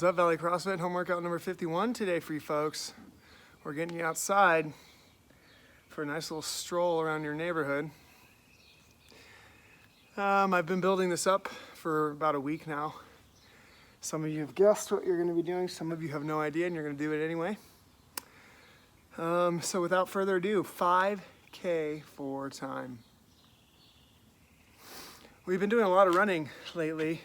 up, Valley CrossFit? Home workout number 51 today for you folks. We're getting you outside for a nice little stroll around your neighborhood. I've been building this up for about a week now. Some of you have guessed what you're going to be doing. Some of you have no idea and you're going to do it anyway. So without further ado, 5K for time. We've been doing a lot of running lately.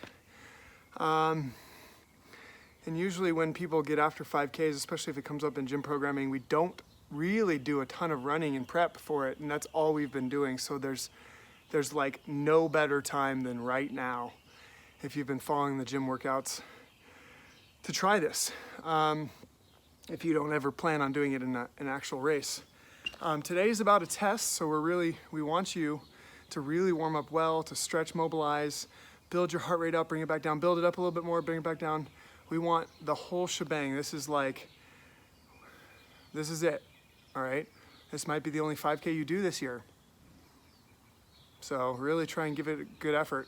And usually when people get after 5Ks, especially if it comes up in gym programming, we don't really do a ton of running and prep for it, and that's all we've been doing. So there's like no better time than right now, if you've been following the gym workouts, to try this. If you don't ever plan on doing it in an actual race. Today is about a test, so we want you to really warm up well, to stretch, mobilize, build your heart rate up, bring it back down, build it up a little bit more, bring it back down. We want the whole shebang. This is it, all right? This might be the only 5K you do this year. So really try and give it a good effort.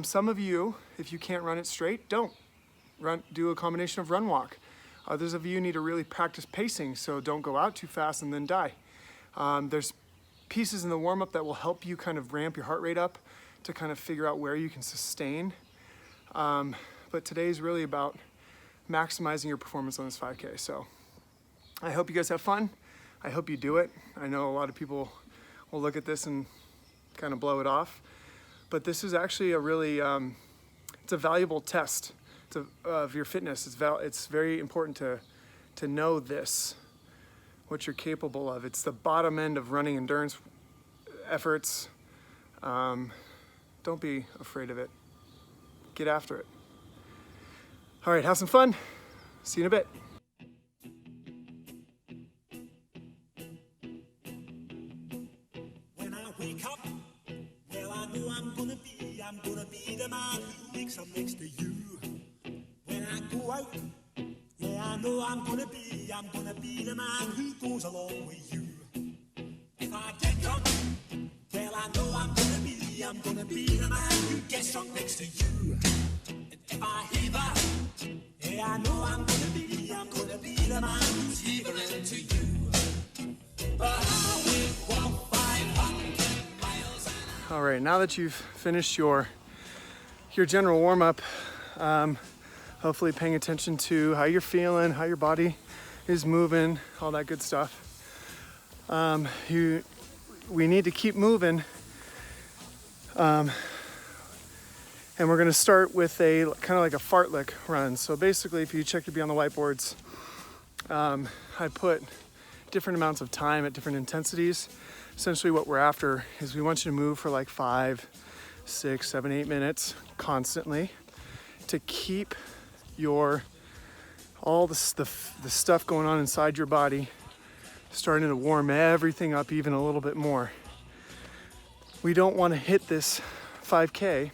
Some of you, if you can't run it straight, don't. Do a combination of run walk. Others of you need to really practice pacing, so don't go out too fast and then die. There's pieces in the warm-up that will help you kind of ramp your heart rate up to kind of figure out where you can sustain. But today's really about maximizing your performance on this 5K. So I hope you guys have fun. I hope you do it. I know a lot of people will look at this and kind of blow it off, but this is actually a really, it's a valuable test of your fitness. It's very important to know this, what you're capable of. It's the bottom end of running endurance efforts. Don't be afraid of it. Get after it. All right, have some fun. See you in a bit. When I wake up, well, I know I'm gonna be the man who wakes up next to you. When I go out, yeah, I know I'm gonna be the man who goes along with you. If I get drunk, well, I know I'm gonna be the man who gets drunk next to you. And if I heaver, yeah, I know I'm gonna be the man who's heavering to you. But I will walk 500 miles. All right, now that you've finished your general warm-up, hopefully paying attention to how you're feeling, how your body is moving, all that good stuff. We need to keep moving. And we're gonna start with a kind of like a fartlek run. So basically, if you check to be on the whiteboards, I put different amounts of time at different intensities. Essentially what we're after is we want you to move for like 5, 6, 7, 8 minutes constantly to keep all the stuff going on inside your body starting to warm everything up even a little bit more. We don't want to hit this 5K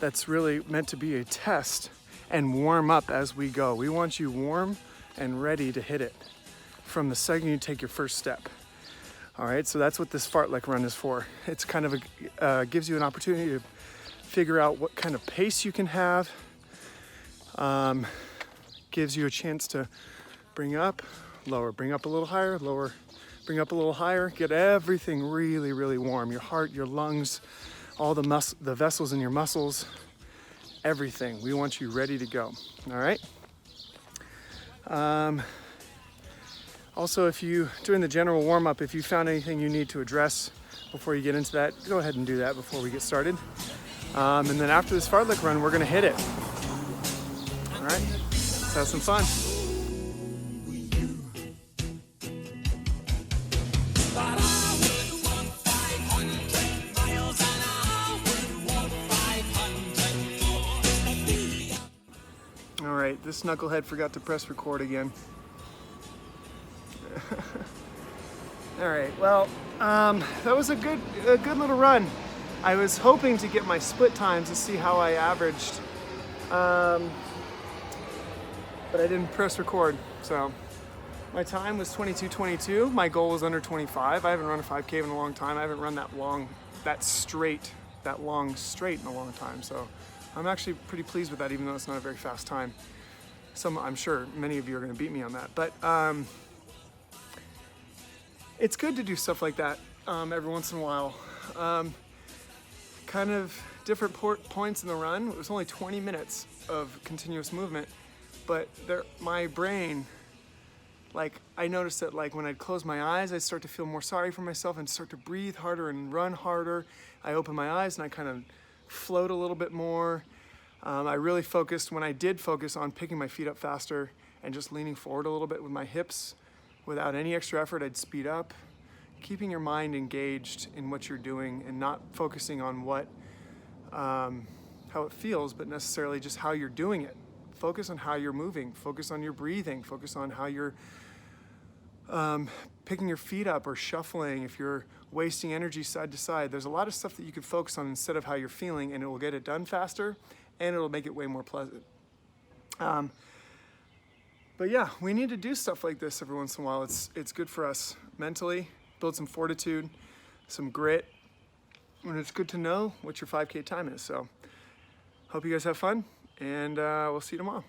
that's really meant to be a test and warm up as we go. We want you warm and ready to hit it from the second you take your first step. All right, so that's what this fartlek run is for. It's kind of gives you an opportunity to figure out what kind of pace you can have. Gives you a chance to bring up, lower, bring up a little higher, lower, bring up a little higher. Get everything really, really warm. Your heart, your lungs, all the vessels in your muscles, everything. We want you ready to go, all right? Also, if you, during the general warm-up, if you found anything you need to address before you get into that, go ahead and do that before we get started. And then after this fartlek run, we're gonna hit it. All right, let's have some fun. All right, this knucklehead forgot to press record again. All right, well, that was a good little run. I was hoping to get my split times to see how I averaged, but I didn't press record. So my time was 22:22. My goal was under 25. I haven't run a 5K in a long time. I haven't run that long straight in a long time. So I'm actually pretty pleased with that, even though it's not a very fast time. I'm sure many of you are going to beat me on that, but it's good to do stuff like that every once in a while. Kind of different points in the run. It was only 20 minutes of continuous movement, but my brain, like, I noticed that, like, when I'd close my eyes, I'd start to feel more sorry for myself and start to breathe harder and run harder. I open my eyes and I kind of float a little bit more. I really focused, when I did focus, on picking my feet up faster and just leaning forward a little bit with my hips. Without any extra effort, I'd speed up. Keeping your mind engaged in what you're doing and not focusing on how it feels, but necessarily just how you're doing it. Focus on how you're moving. Focus on your breathing. Focus on how you're picking your feet up or shuffling. If you're wasting energy side to side, there's a lot of stuff that you could focus on instead of how you're feeling, and it will get it done faster and it'll make it way more pleasant. But yeah, we need to do stuff like this every once in a while. It's good for us mentally, build some fortitude, some grit, and it's good to know what your 5K time is. So hope you guys have fun, and we'll see you tomorrow.